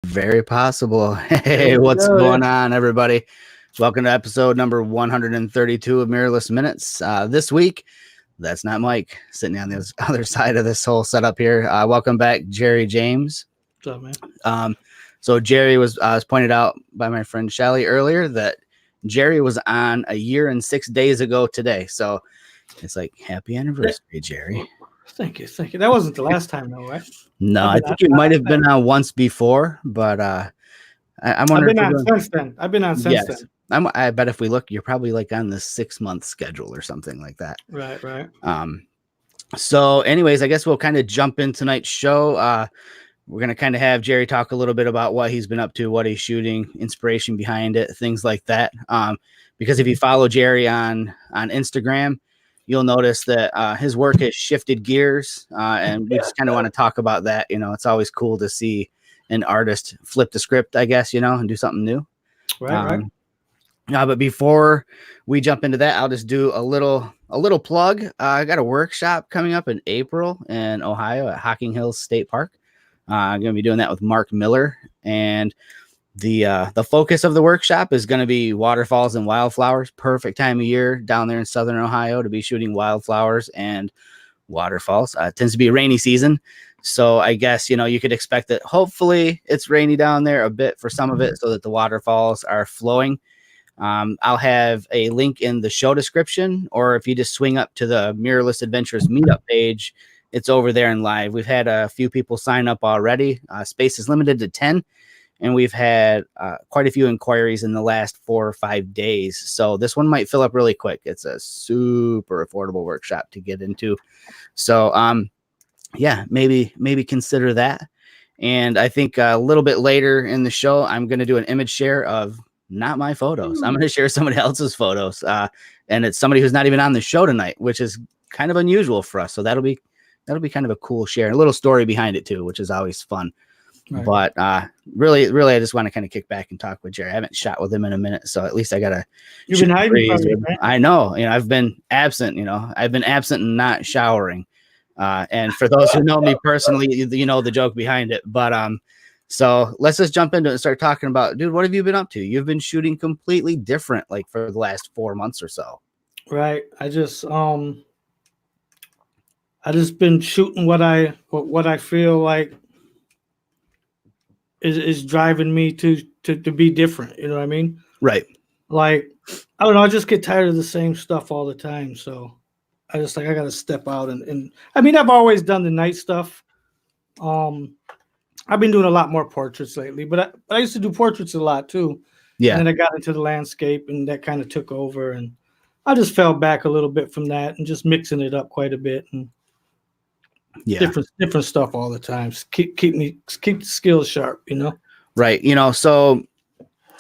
Very possible. There Hey, we what's go. going on, everybody? Welcome to episode number 132 of Mirrorless Minutes. This week, that's not Mike sitting on the other side of this whole setup here. Welcome back, Jerry James. What's up, man? So Jerry was pointed out by my friend Shelly earlier that Jerry was on a year and 6 days ago today. So it's like happy anniversary, Jerry. Thank you. That wasn't the last time, though, right? No, I've I been think you might have on. been on once before, but I'm I've wondering been if we're on doing. since then. I've been on since Yes. then. I bet if we look, you're probably like on the 6 month schedule or something like that. Right. So anyways, I guess we'll kind of jump in tonight's show. We're going to kind of have Jerry talk a little bit about what he's been up to, what he's shooting, inspiration behind it, things like that. Because if you follow Jerry on Instagram, you'll notice that his work has shifted gears. And we just kind of want to talk about that. You know, it's always cool to see an artist flip the script, I guess, you know, and do something new. Right. But before we jump into that, I'll just do a little plug. I got a workshop coming up in April in Ohio at Hocking Hills State Park. I'm going to be doing that with Mark Miller, and the focus of the workshop is going to be waterfalls and wildflowers. Perfect time of year down there in Southern Ohio to be shooting wildflowers and waterfalls. It tends to be a rainy season. So I guess, you know, you could expect that hopefully it's rainy down there a bit for some of it so that the waterfalls are flowing. I'll have a link in the show description, or if you just swing up to the Mirrorless Adventures meetup page, it's over there in live. We've had a few people sign up already. Space is limited to 10, and we've had quite a few inquiries in the last 4 or 5 days. So this one might fill up really quick. It's a super affordable workshop to get into. So, yeah, maybe consider that. And I think a little bit later in the show, I'm going to do an image share of not my photos. I'm going to share somebody else's photos. And it's somebody who's not even on the show tonight, which is kind of unusual for us. So that'll be kind of a cool share, a little story behind it too, which is always fun. Right. But really, I just want to kind of kick back and talk with Jerry. I haven't shot with him in a minute, so at least I gotta. You've been hiding from me, man. I know. You know, I've been absent. You know, I've been absent and not showering. And for those who know me personally, you know the joke behind it. But so let's just jump into it and start talking about, dude, what have you been up to? You've been shooting completely different, like for the last 4 months or so. Right. I just been shooting what I feel like is driving me to be different. You know what I mean? Right. Like, I don't know. I just get tired of the same stuff all the time. So I just I got to step out and I mean, I've always done the night stuff. I've been doing a lot more portraits lately, but I used to do portraits a lot too. Yeah. And then I got into the landscape, and that kind of took over, and I just fell back a little bit from that and just mixing it up quite a bit, and different stuff all the time. Keep the skills sharp, you know? Right. You know, so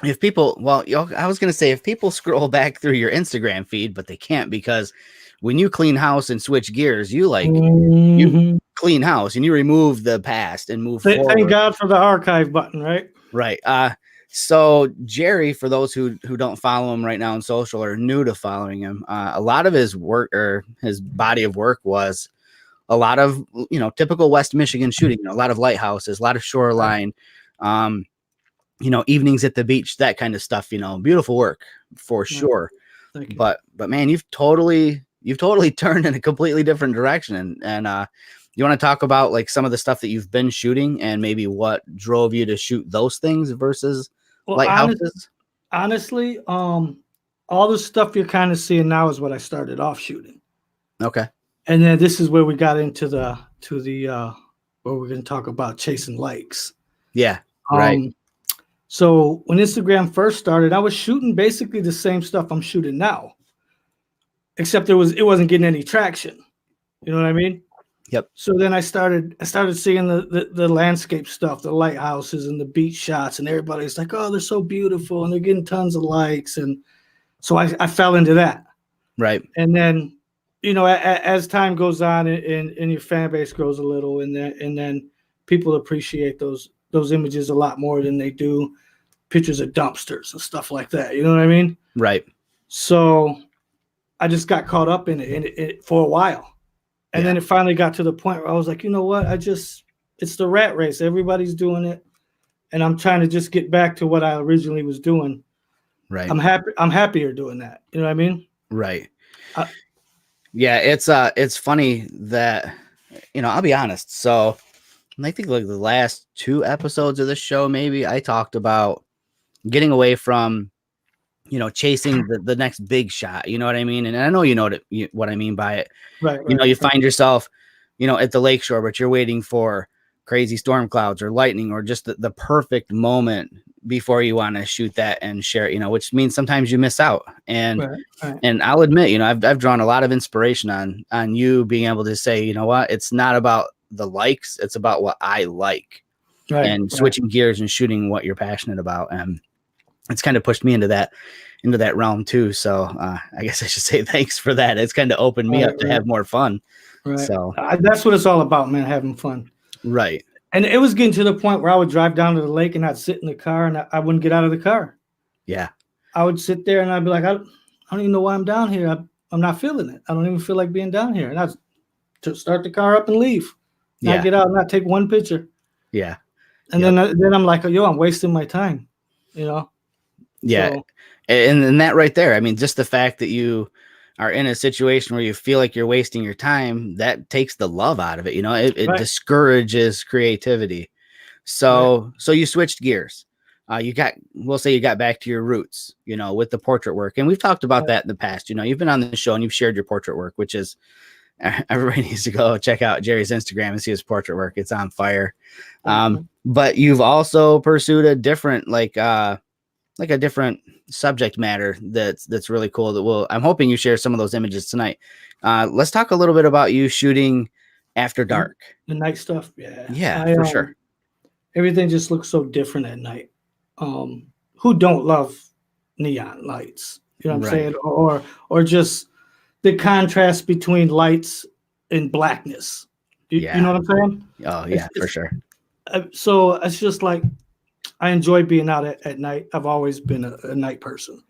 if people, I was going to say, if people scroll back through your Instagram feed, but they can't, because when you clean house and switch gears, you you clean house and you remove the past and move forward. Thank God for the archive button, right? Right. So Jerry, for those who don't follow him right now on social or new to following him, a lot of his work, or his body of work, was a lot of, you know, typical West Michigan shooting, you know, a lot of lighthouses, a lot of shoreline, you know, evenings at the beach, that kind of stuff, you know, beautiful work for sure. Thank you. But man, you've totally turned in a completely different direction. And you want to talk about like some of the stuff that you've been shooting and maybe what drove you to shoot those things versus lighthouses? Honestly, all the stuff you're kind of seeing now is what I started off shooting. Okay. And then this is where we got into the where we're going to talk about chasing likes. Yeah. Right. So when Instagram first started, I was shooting basically the same stuff I'm shooting now, except it wasn't getting any traction. You know what I mean? Yep. So then I started seeing the landscape stuff, the lighthouses and the beach shots, and everybody's like, "Oh, they're so beautiful," and they're getting tons of likes, and so I fell into that. Right. And then, you know, as time goes on and your fan base grows a little, and then people appreciate those images a lot more than they do pictures of dumpsters and stuff like that. You know what I mean? Right. So I just got caught up in it for a while. And then it finally got to the point where I was like, you know what? It's the rat race. Everybody's doing it. and I'm trying to just get back to what I originally was doing. Right. I'm happier doing that. You know what I mean? Right. Uh, Yeah, it's funny that, I'll be honest. So I think like the last 2 episodes of this show, maybe I talked about getting away from, chasing the next big shot. You know what I mean? And I know what I mean by it. right. You find yourself, at the lakeshore, but you're waiting for crazy storm clouds or lightning or just the perfect moment before you want to shoot that and share it, which means sometimes you miss out. And Right. and I'll admit, I've drawn a lot of inspiration on you being able to say, you know what, it's not about the likes, it's about what I like. And switching gears and shooting what you're passionate about. And it's kind of pushed me into that realm too. So I guess I should say thanks for that. It's kind of opened me up to have more fun. Right. So that's what it's all about, man, having fun. Right. And it was getting to the point where I would drive down to the lake and I'd sit in the car and I wouldn't get out of the car. Yeah. I would sit there and I'd be like, I don't even know why I'm down here. I'm not feeling it. I don't even feel like being down here. And I'd start the car up and leave. And I'd get out and not take one picture. Yeah. And then I'm like, yo, I'm wasting my time, Yeah. So. And that right there, I mean, just the fact that you are in a situation where you feel like you're wasting your time, that takes the love out of it. It discourages creativity. So you switched gears. We'll say you got back to your roots, with the portrait work. And we've talked about that in the past. You've been on the show and you've shared your portrait work, which is, everybody needs to go check out Jerry's Instagram and see his portrait work. It's on fire. But you've also pursued a different, like a different subject matter that's really cool. I'm hoping you share some of those images tonight. Let's talk a little bit about you shooting after dark. The night stuff. Yeah, for sure. Everything just looks so different at night. Who don't love neon lights? You know what I'm saying? Or just the contrast between lights and blackness. You know what I'm saying? Oh yeah, for sure. So it's just like, I enjoy being out at night. I've always been a night person.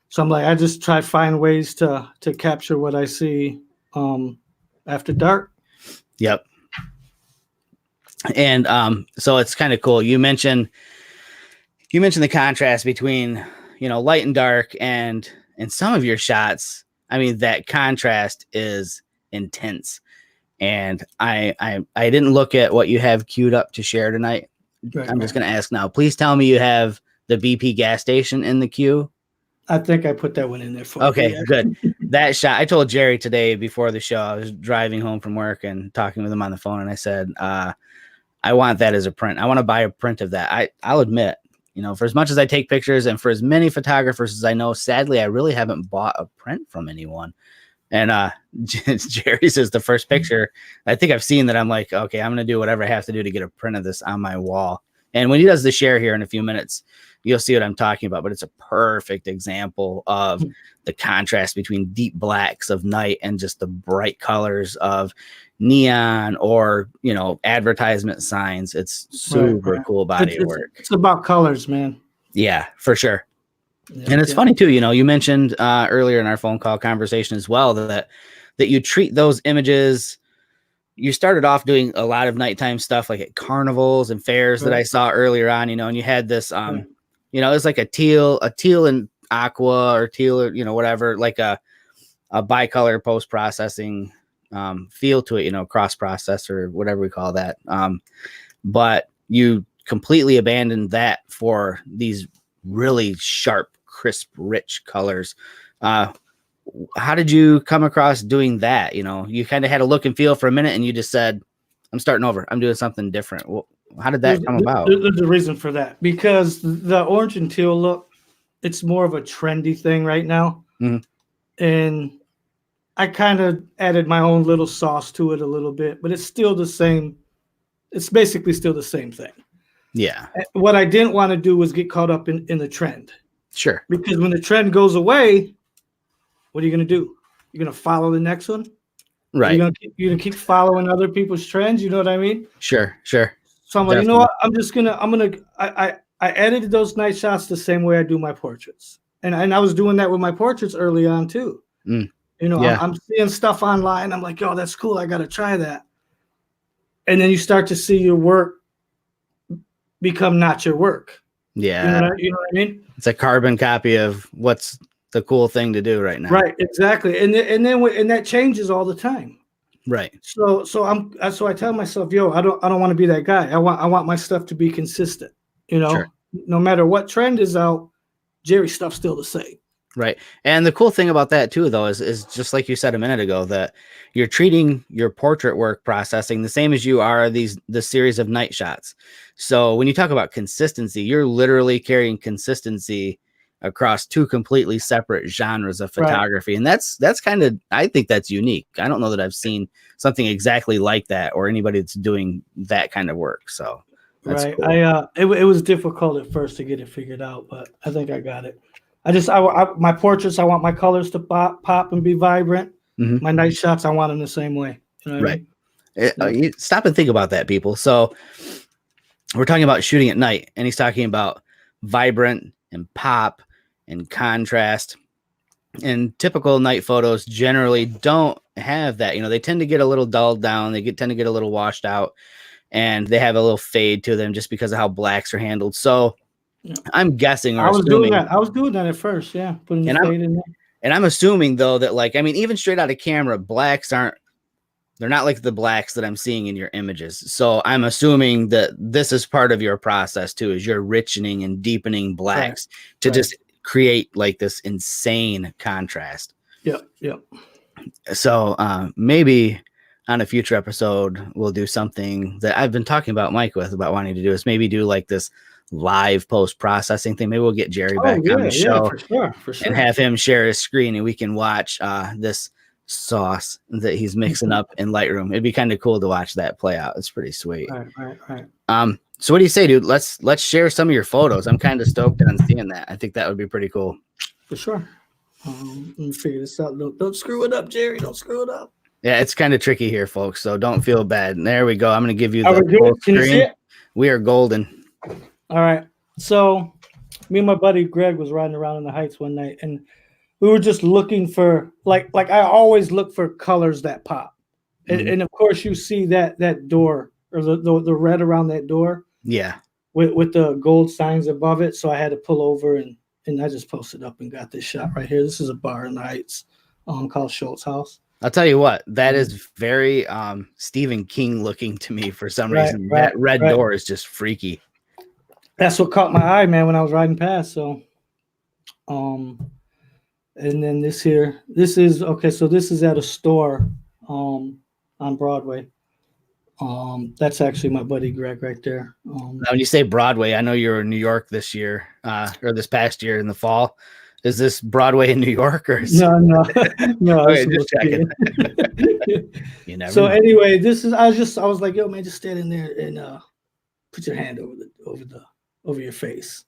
So I'm like, I just try to find ways to capture what I see after dark. Yep. And so it's kind of cool. You mentioned the contrast between, light and dark, and in some of your shots, I mean, that contrast is intense. And I didn't look at what you have queued up to share tonight. I'm just going to ask now. Please tell me you have the BP gas station in the queue. I think I put that one in there for you. Good. That shot, I told Jerry today before the show, I was driving home from work and talking with him on the phone, and I said, I want that as a print. I want to buy a print of that. I'll admit, for as much as I take pictures and for as many photographers as I know, sadly, I really haven't bought a print from anyone. And Jerry's is the first picture I think I've seen that I'm like, okay, I'm going to do whatever I have to do to get a print of this on my wall. And when he does the share here in a few minutes, you'll see what I'm talking about. But it's a perfect example of the contrast between deep blacks of night and just the bright colors of neon or, advertisement signs. It's super cool body of work. It's about colors, man. Yeah, for sure. And it's funny too, you mentioned earlier in our phone call conversation as well that you treat those images. You started off doing a lot of nighttime stuff like at carnivals and fairs that I saw earlier on, and you had this, it was like a teal and aqua or teal or, whatever, like a bicolor post-processing feel to it, cross process or whatever we call that. But you completely abandoned that for these really sharp, crisp, rich colors. How did you come across doing that? You kind of had a look and feel for a minute and you just said, I'm starting over. I'm doing something different. Well, how did that come about? There's a reason for that, because the orange and teal look, it's more of a trendy thing right now. And I kind of added my own little sauce to it a little bit, but it's still the same. It's basically still the same thing. Yeah. What I didn't want to do was get caught up in the trend. Sure. Because when the trend goes away, what are you going to do? You're going to follow the next one? Right. You're going to keep following other people's trends. You know what I mean? Sure. So I'm like, you know what? I edited those night shots the same way I do my portraits. And I was doing that with my portraits early on too. I'm seeing stuff online. I'm like, oh, that's cool. I got to try that. And then you start to see your work become not your work. Yeah. You know what I mean? It's a carbon copy of what's the cool thing to do right now. Right, exactly. And that changes all the time. Right. So I tell myself, yo, I don't want to be that guy. I want my stuff to be consistent. Sure. No matter what trend is out, Jerry's stuff's still the same. Right. And the cool thing about that too, though, is just like you said a minute ago, that you're treating your portrait work processing the same as you are the series of night shots. So when you talk about consistency, you're literally carrying consistency across two completely separate genres of photography. Right. And that's kind of, I think that's unique. I don't know that I've seen something exactly like that or anybody that's doing that kind of work. So that's right. Cool. It was difficult at first to get it figured out, but I think I got it. My portraits, I want my colors to pop and be vibrant. Mm-hmm. My night shots, I want them the same way. You know what I mean? You stop and think about that, people. So we're talking about shooting at night, and he's talking about vibrant and pop and contrast. And typical night photos generally don't have that. They tend to get a little dulled down. They tend to get a little washed out, and they have a little fade to them just because of how blacks are handled. So I'm guessing, or assuming, I was doing that at first, yeah, putting the fade in there. And I'm assuming though that, like, I mean, even straight out of camera, blacks they're not like the blacks that I'm seeing in your images. So I'm assuming that this is part of your process too, is you're richening and deepening blacks to just create like this insane contrast. Yep. So maybe on a future episode, we'll do something that I've been talking about Mike about wanting to do, is maybe do like this live post-processing thing. Maybe we'll get Jerry back on the show for sure. And have him share his screen, and we can watch this sauce that he's mixing up in Lightroom. It'd be kind of cool to watch that play out. It's pretty sweet. Right. So what do you say, dude? Let's share some of your photos. I'm kind of stoked on seeing that. I think that would be pretty cool. For sure. Let me figure this out. Don't screw it up, Jerry. Don't screw it up. Yeah, it's kind of tricky here, folks, so don't feel bad. And there we go. I'm going to give you the full screen. You see it? We are golden. All right. So me and my buddy Greg was riding around in the Heights one night, and we were just looking for, like I always look for colors that pop. Mm-hmm. And of course you see that door, or the red around that door. Yeah. With the gold signs above it. So I had to pull over and I just posted up and got this shot right here. This is a bar in the Heights called Schultz House. I'll tell you what, that is very Stephen King looking to me for some reason. That red door is just freaky. That's what caught my eye, man, when I was riding past. So, and then this is at a store on Broadway. That's actually my buddy Greg right there. Now, when you say Broadway, I know you were in New York this year, or this past year in the fall. Is this Broadway in New York, or no? Okay, just checking. You never know. Anyway, I was like, yo, man, just stand in there and put your hand over your face.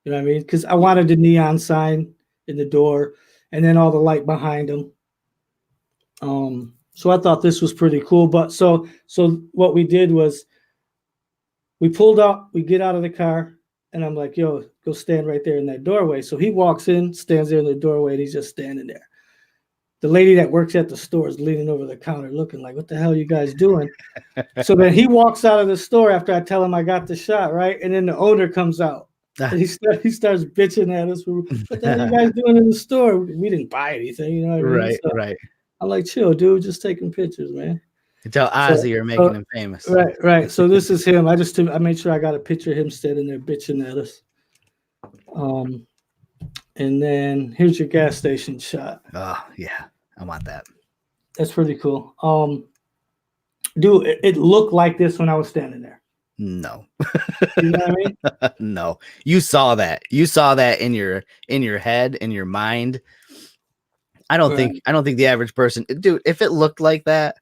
You know what I mean? Because I wanted the neon sign in the door, and then all the light behind them. So I thought this was pretty cool. But so what we did was we pulled up, we get out of the car, and I'm like, yo, go stand right there in that doorway. So he walks in, stands there in the doorway, and he's just standing there. The lady that works at the store is leaning over the counter looking like, what the hell are you guys doing? So then he walks out of the store after I tell him I got the shot, right? And then the owner comes out. And he starts bitching at us. What the hell are you guys doing in the store? We didn't buy anything, you know what I mean? Right. I'm like, chill, dude, just taking pictures, man. You tell Ozzy you're making him famous. Right. So this is him. I made sure I got a picture of him standing there bitching at us. And then here's your gas station shot. Oh, yeah. I want that. That's pretty cool. Dude, it looked like this when I was standing there. No. You know what I mean? No. You saw that. You saw that in your head, in your mind. I don't think the average person, dude, if it looked like that,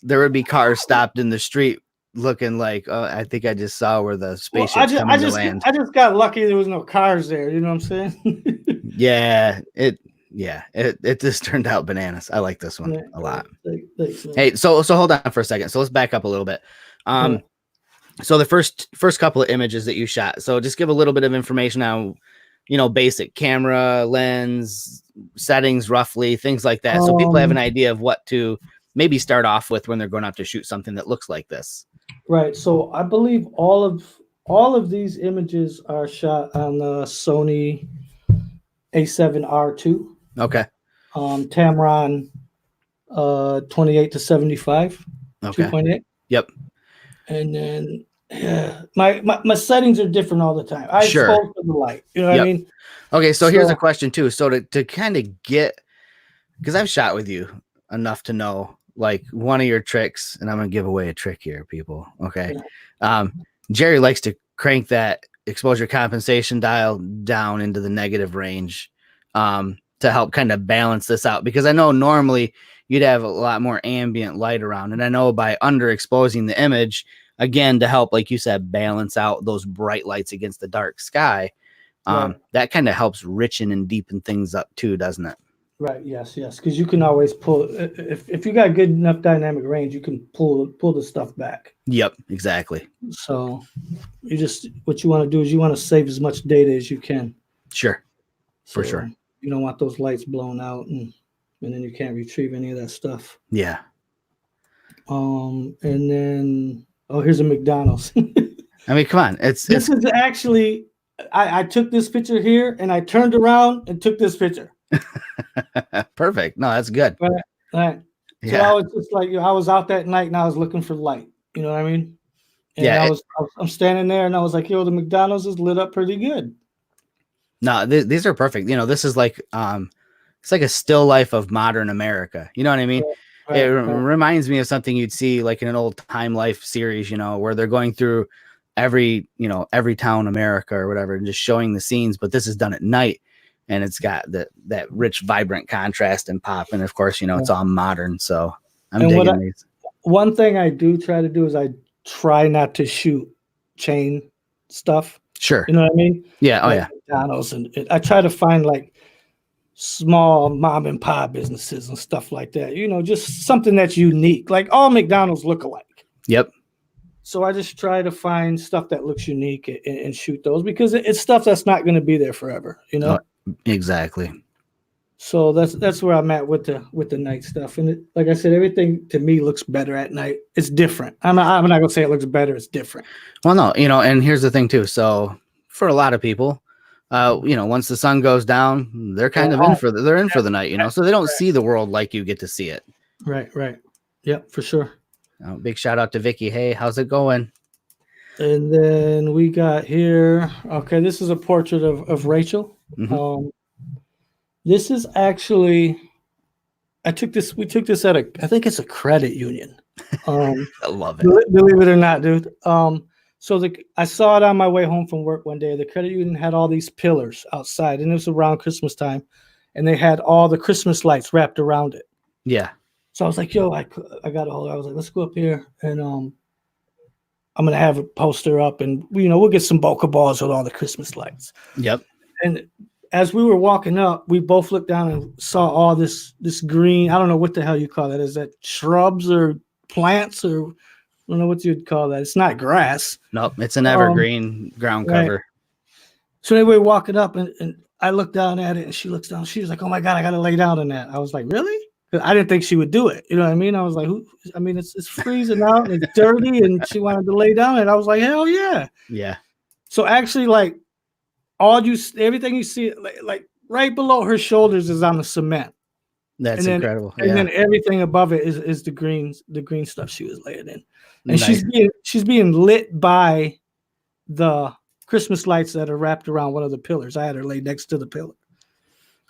there would be cars stopped in the street looking like, oh, I think I just saw where the spaceship's coming to land. I just got lucky there was no cars there. You know what I'm saying? It just turned out bananas. I like this one a lot. Thanks, hey, so hold on for a second. So let's back up a little bit. So the first couple of images that you shot. So just give a little bit of information on, basic camera, lens, settings, roughly, things like that. So people have an idea of what to maybe start off with when they're going out to shoot something that looks like this. Right. So I believe all all of these images are shot on the Sony A7R2, Okay. Tamron 28 to 75, Okay. 2.8. Yep. And then yeah, my settings are different all the time. I Sure. expose to the light. You know what I Yep. mean? Okay. So here's a So question too. So to kind of get, because I've shot with you enough to know like one of your tricks, and I'm gonna give away a trick here, people. Okay. yeah, Um, Jerry likes to crank that exposure compensation dial down into the negative range to help kind of balance this out, because I know normally you'd have a lot more ambient light around, and I know by underexposing the image again to help, like you said, balance out those bright lights against the dark sky, right. that kind of helps richen and deepen things up too, doesn't it? Right. Yes. Yes. Because you can always pull if you got good enough dynamic range, you can pull the stuff back. Yep, exactly. So you just what you want to do is you want to save as much data as you can. Sure, for So sure. you don't want those lights blown out and then you can't retrieve any of that stuff. Yeah. And then here's a McDonald's. I mean, come on. It's This is actually I took this picture here and I turned around and took this picture. perfect. No, that's good. Right. Right. So Yeah. I was just like, I was out that night and I was looking for light. You know what I mean? And Yeah. I'm standing there and I was like, yo, the McDonald's is lit up pretty good. No, these are perfect. This is like it's like a still life of modern America. You know what I mean? It Right. reminds me of something you'd see like in an old Time Life series, where they're going through every town America or whatever and just showing the scenes, but this is done at night and it's got that rich, vibrant contrast and pop. And of course, it's all modern. So I'm And digging these. one thing I do try to do is I try not to shoot chain stuff. Sure. You know what I mean? Yeah. Oh like yeah. McDonald's and I try to find like small mom and pop businesses and stuff like that. Just something that's unique. Like all McDonald's look alike. Yep. So I just try to find stuff that looks unique and shoot those because it's stuff that's not going to be there forever. Oh, exactly. So that's where I'm at with the night stuff. And like I said, everything to me looks better at night. It's different. I'm not gonna say it looks better. It's different. Well, no, and here's the thing too. So for a lot of people, once the sun goes down, they're kind of in for the night, so they don't see the world like you get to see it. Right. Yep, for sure. Big shout out to Vicky. Hey, how's it going? And then we got here. Okay, this is a portrait of Rachel. Mm-hmm. This is actually we took this at I think it's a credit union. I love it. Believe it or not, dude. So I saw it on my way home from work one day. The credit union had all these pillars outside, and it was around Christmas time, and they had all the Christmas lights wrapped around it. Yeah. So I was like, yo, I got a hold of it. I was like, let's go up here, and I'm gonna have a poster up, and we'll get some bokeh balls with all the Christmas lights. Yep. And as we were walking up, we both looked down and saw all this green. I don't know what the hell you call that. Is that shrubs or plants or I don't know what you'd call that. It's not grass. Nope, it's an evergreen ground cover. Right. So anyway, walking up and I looked down at it and she looks down. She was like, "Oh my God, I got to lay down in that." I was like, "Really?" I didn't think she would do it. You know what I mean? I was like, it's freezing out and it's dirty, and she wanted to lay down, and I was like, "Hell yeah!" Yeah. So actually, like everything you see, like right below her shoulders is on the cement. That's incredible. And then everything above it is the green stuff she was laying in. And nice. she's being lit by the Christmas lights that are wrapped around one of the pillars. I had her lay next to the pillar.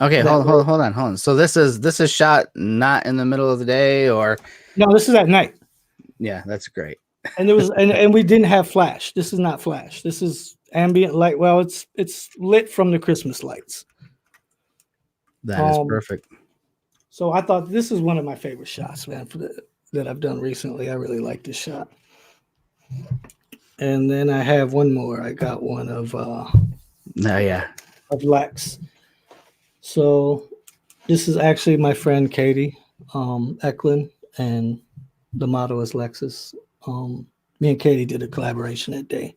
Okay, hold on. So this is shot not in the middle of the day or no, this is at night. Yeah, that's great. And there was and we didn't have flash. This is not flash. This is ambient light. Well, it's lit from the Christmas lights. That is perfect. So I thought this is one of my favorite shots, man, that I've done recently. I really like this shot. And then I have one more. I got one of of Lex. So this is actually my friend Katie Eklund, and the motto is Lexus. Me and Katie did a collaboration that day,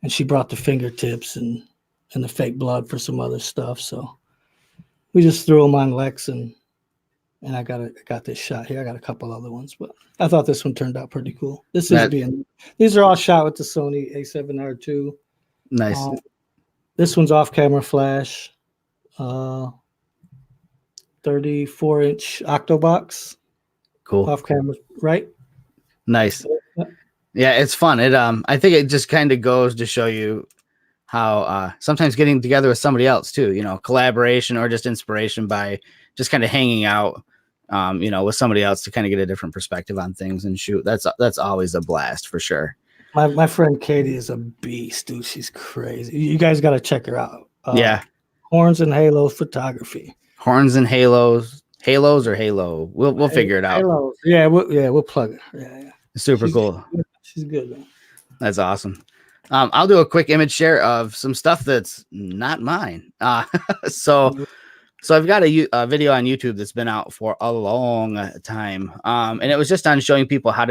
and she brought the fingertips and the fake blood for some other stuff. So we just threw them on Lex, and and I got this shot here. I got a couple other ones, but I thought this one turned out pretty cool. These are all shot with the Sony A7R2. Nice. This one's off camera flash, 34-inch octobox. Cool. Off camera, right? Nice. Yeah, it's fun. I think it just kind of goes to show you how sometimes getting together with somebody else too, collaboration or just inspiration by just kind of hanging out, with somebody else to kind of get a different perspective on things and shoot. That's always a blast for sure. My friend Katie is a beast, dude. She's crazy. You guys got to check her out. Yeah. Horns and Halo Photography. Horns and Halos or Halo. We'll figure it out. Halos. Yeah, we'll plug it. Yeah. Super cool. She's good, man. That's awesome. I'll do a quick image share of some stuff that's not mine. So I've got a video on YouTube that's been out for a long time. And it was just on showing people how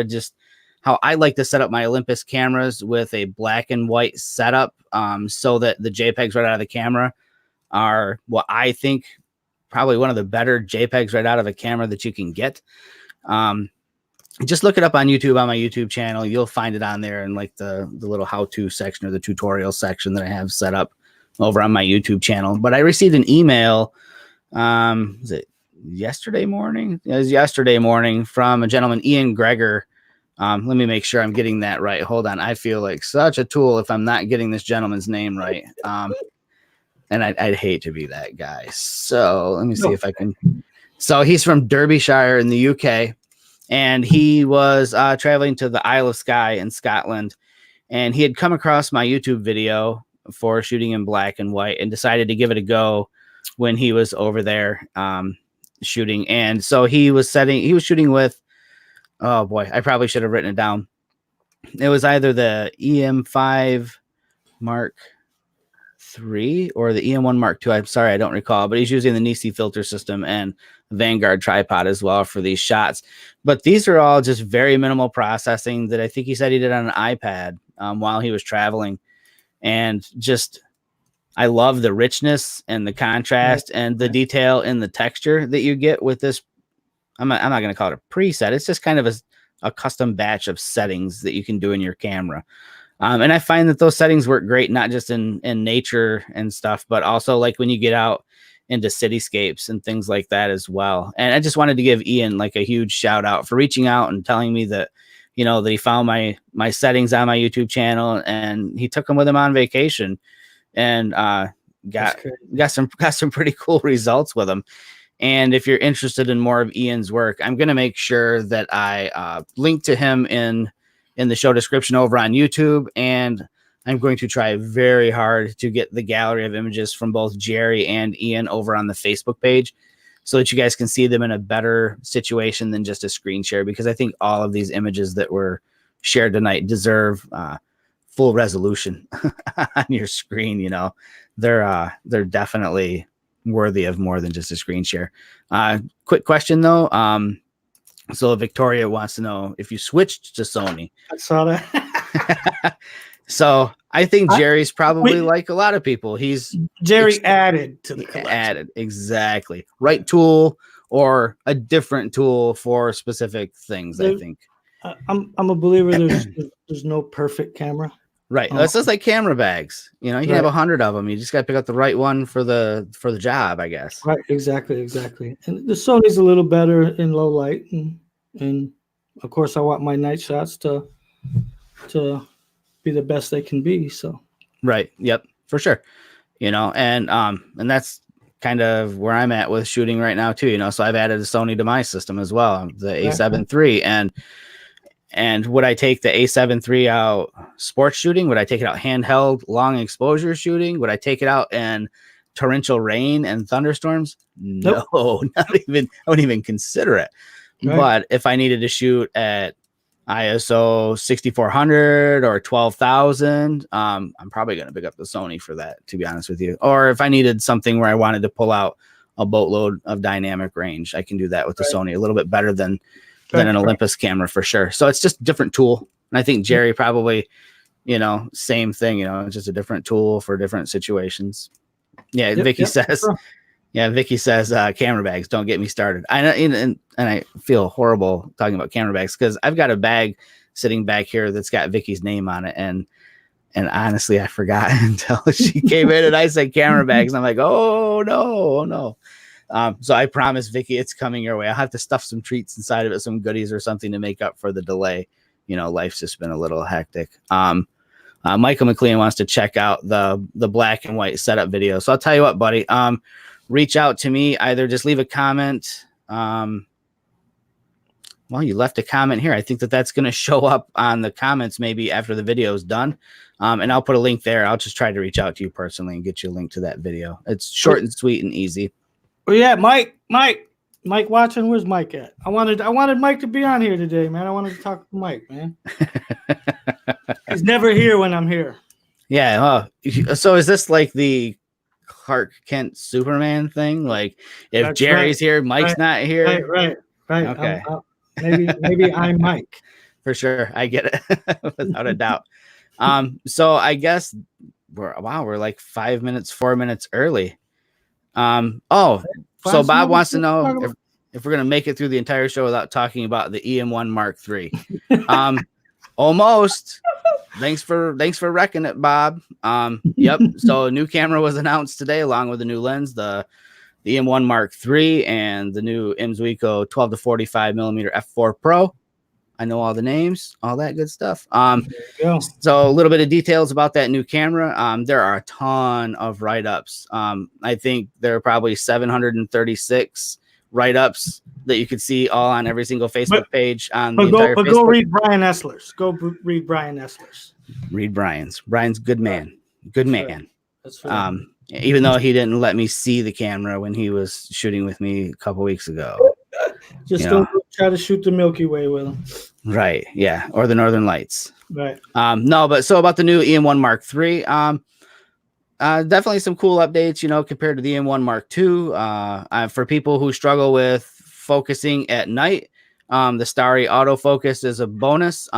I like to set up my Olympus cameras with a black and white setup, so that the JPEGs right out of the camera are what I think probably one of the better JPEGs right out of a camera that you can get. Just look it up on YouTube, on my YouTube channel. You'll find it on there in like the little how-to section or the tutorial section that I have set up over on my YouTube channel. But I received an email, was it yesterday morning? It was yesterday morning from a gentleman, Ian Greger. Let me make sure I'm getting that right. Hold on. I feel like such a tool if I'm not getting this gentleman's name right. And I'd hate to be that guy. So let me see if I can. So he's from Derbyshire in the UK. And he was traveling to the Isle of Skye in Scotland. And he had come across my YouTube video for shooting in black and white and decided to give it a go when he was over there shooting. And so he was shooting with, oh boy, I probably should have written it down. It was either the EM5 Mark III or the EM1 Mark II. I'm sorry, I don't recall, but he's using the Nisi filter system and Vanguard tripod as well for these shots. But these are all just very minimal processing that I think he said he did on an iPad while he was traveling. And just, I love the richness and the contrast and the detail in the texture that you get with this. I'm not going to call it a preset. It's just kind of a custom batch of settings that you can do in your camera. And I find that those settings work great, not just in nature and stuff, but also like when you get out into cityscapes and things like that as well. And I just wanted to give Ian like a huge shout out for reaching out and telling me that, that he found my settings on my YouTube channel and he took them with him on vacation and got some pretty cool results with them. And if you're interested in more of Ian's work, I'm going to make sure that I link to him in the show description over on YouTube. And I'm going to try very hard to get the gallery of images from both Jerry and Ian over on the Facebook page so that you guys can see them in a better situation than just a screen share, because I think all of these images that were shared tonight deserve full resolution on your screen. They're definitely worthy of more than just a screen share. Quick question though. So Victoria wants to know if you switched to Sony. I saw that. So I think Jerry's probably like a lot of people. Jerry added to the collection. Added, exactly. Right tool or a different tool for specific things, I think. I'm a believer there's no perfect camera. Right. It's just like camera bags. You can have 100 of them. You just got to pick out the right one for the job, I guess. Right. Exactly. And the Sony's a little better in low light, and of course I want my night shots to be the best they can be. So. Right. Yep. For sure. And that's kind of where I'm at with shooting right now too. So I've added a Sony to my system as well, the A7 III, and would I take the A7 III out sports shooting? Would I take it out handheld, long exposure shooting? Would I take it out in torrential rain and thunderstorms? Nope. No, not even. I wouldn't even consider it. Right. But if I needed to shoot at ISO 6400 or 12,000, I'm probably going to pick up the Sony for that, to be honest with you. Or if I needed something where I wanted to pull out a boatload of dynamic range, I can do that with the Sony a little bit better than an Olympus camera for sure. So it's just a different tool. And I think Jerry probably, same thing, it's just a different tool for different situations. Yeah. Vicky says, Yeah, Vicky says camera bags. Don't get me started. I know, and I feel horrible talking about camera bags because I've got a bag sitting back here that's got Vicky's name on it, and honestly, I forgot until she came in and I said camera bags. I'm like, oh no, oh no. So I promise, Vicky, it's coming your way. I'll have to stuff some treats inside of it, some goodies or something to make up for the delay. You know, life's just been a little hectic. Michael McLean wants to check out the black and white setup video. So I'll tell you what, buddy. Reach out to me. Either just leave a comment. Well, you left a comment here. I think that's going to show up on the comments maybe after the video is done. And I'll put a link there. I'll just try to reach out to you personally and get you a link to that video. It's short and sweet and easy. Well, yeah, Mike watching. Where's Mike at? I wanted Mike to be on here today, man. I wanted to talk to Mike, man. He's never here when I'm here. Yeah. So is this like the Clark Kent Superman thing? Like if that's Jerry's here, Mike's not here. Right. Okay. Maybe I'm Mike. For sure. I get it without a doubt. So I guess we're like 4 minutes early. So Bob wants to know if we're going to make it through the entire show without talking about the EM1 Mark III. Almost. Thanks for wrecking it, Bob. Yep. So a new camera was announced today, along with a new lens, the EM1 Mark III and the new Imzuiko 12 to 45 millimeter f4 Pro. I know all the names, all that good stuff. So a little bit of details about that new camera. There are a ton of write-ups. I think there are probably 736 write-ups that you could see all on every single Facebook page on the entire Facebook. Go read Brian Essler's. Go read Brian Essler's. Read Brian's. Brian's good man. Good man. That's right. Even though he didn't let me see the camera when he was shooting with me a couple weeks ago. Just don't try to shoot the Milky Way with him. Right. Yeah. Or the Northern Lights. Right. No, but so about the new EM1 Mark III, definitely some cool updates, compared to the EM1 Mark II. For people who struggle with focusing at night, the Starry autofocus is a bonus.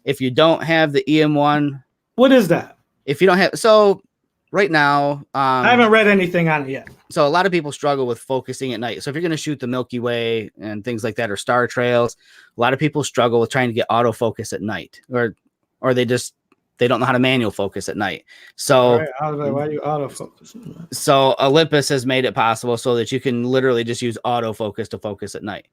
If you don't have the EM1, what is that? If you don't have, so right now, I haven't read anything on it yet. So a lot of people struggle with focusing at night. So if you're going to shoot the Milky Way and things like that, or star trails, a lot of people struggle with trying to get autofocus at night, or they don't know how to manual focus at night. So why do you autofocus? So Olympus has made it possible so that you can literally just use autofocus to focus at night.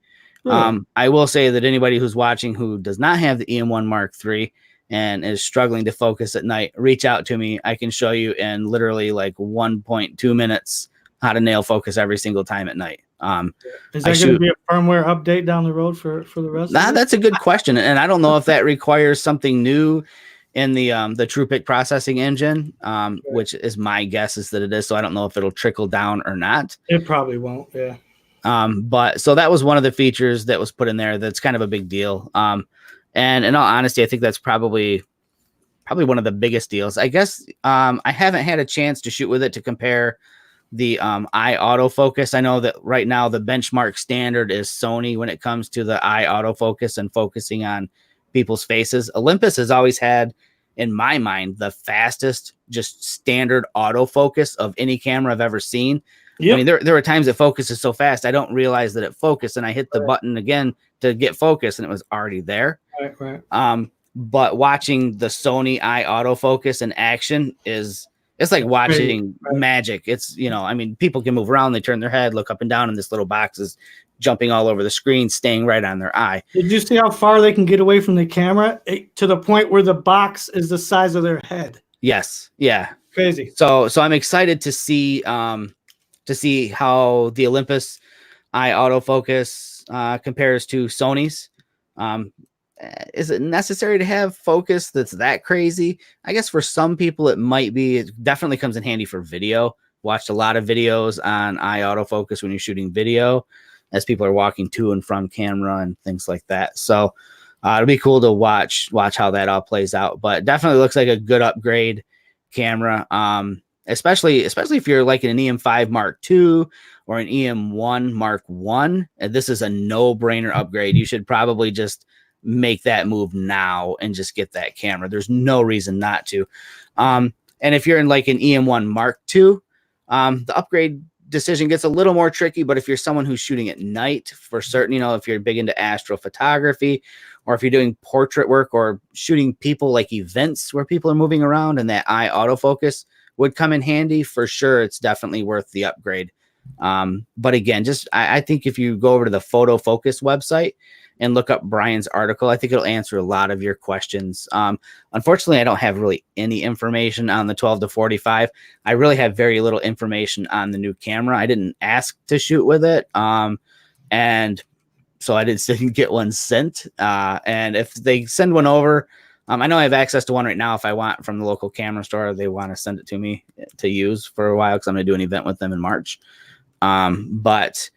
Really? I will say that anybody who's watching who does not have the EM1 Mark III and is struggling to focus at night, reach out to me. I can show you in literally like 1.2 minutes how to nail focus every single time at night. Is that going to be a firmware update down the road for the rest? That's a good question, and I don't know if that requires something new in the TruePic processing engine, which is my guess is that it is. So I don't know if it'll trickle down or not. It probably won't. Yeah. But so that was one of the features that was put in there. That's kind of a big deal. And in all honesty, I think that's probably one of the biggest deals. I guess I haven't had a chance to shoot with it to compare the eye autofocus. I know that right now the benchmark standard is Sony when it comes to the eye autofocus and focusing on people's faces. Olympus has always had, in my mind, the fastest just standard autofocus of any camera I've ever seen. Yep. I mean, there were times it focuses so fast I don't realize that it focused, and I hit the button again to get focus, and it was already there. Right. But watching the Sony eye autofocus in action it's like watching magic. It's, I mean, people can move around, they turn their head, look up and down, and this little box is jumping all over the screen, staying right on their eye. Did you see how far they can get away from the camera to the point where the box is the size of their head? Yes. Yeah. Crazy. So I'm excited to see how the Olympus eye autofocus compares to Sony's. Is it necessary to have focus that's that crazy? I guess for some people it might be. It definitely comes in handy for video. Watched a lot of videos on eye autofocus when you're shooting video as people are walking to and from camera and things like that. So it'll be cool to watch how that all plays out. But definitely looks like a good upgrade camera. Especially if you're like an EM5 Mark II or an EM1 Mark I. This is a no-brainer upgrade. You should probably just make that move now and just get that camera. There's no reason not to. And if you're in like an EM1 Mark II, the upgrade decision gets a little more tricky, but if you're someone who's shooting at night for certain, if you're big into astrophotography, or if you're doing portrait work or shooting people like events where people are moving around and that eye autofocus would come in handy for sure. It's definitely worth the upgrade. But again, I think if you go over to the Photo Focus website and look up Brian's article, I think it'll answer a lot of your questions. Unfortunately, I don't have really any information on the 12 to 45. I really have very little information on the new camera. I didn't ask to shoot with it. And so I didn't get one sent. And if they send one over, I know I have access to one right now if I want from the local camera store. They want to send it to me to use for a while because I'm going to do an event with them in March. But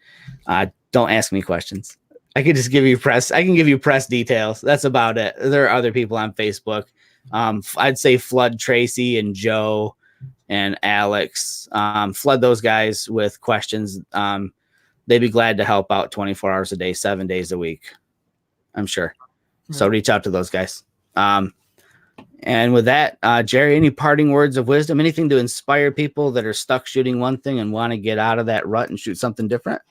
don't ask me questions. I can just give you press. I can give you press details. That's about it. There are other people on Facebook. I'd say flood Tracy and Joe and Alex. Flood those guys with questions. They'd be glad to help out 24 hours a day, 7 days a week. I'm sure. So reach out to those guys. And with that, Jerry, any parting words of wisdom, anything to inspire people that are stuck shooting one thing and want to get out of that rut and shoot something different?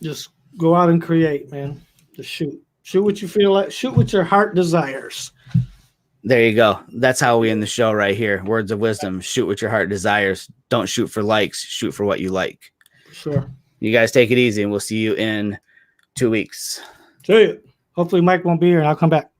Just go out and create, man. Just shoot what you feel like, shoot what your heart desires. There you go. That's how we end the show right here. Words of wisdom. Shoot what your heart desires. Don't shoot for likes. Shoot for what you like. Sure. You guys take it easy, and we'll see you in 2 weeks. See you. Hopefully Mike won't be here and I'll come back.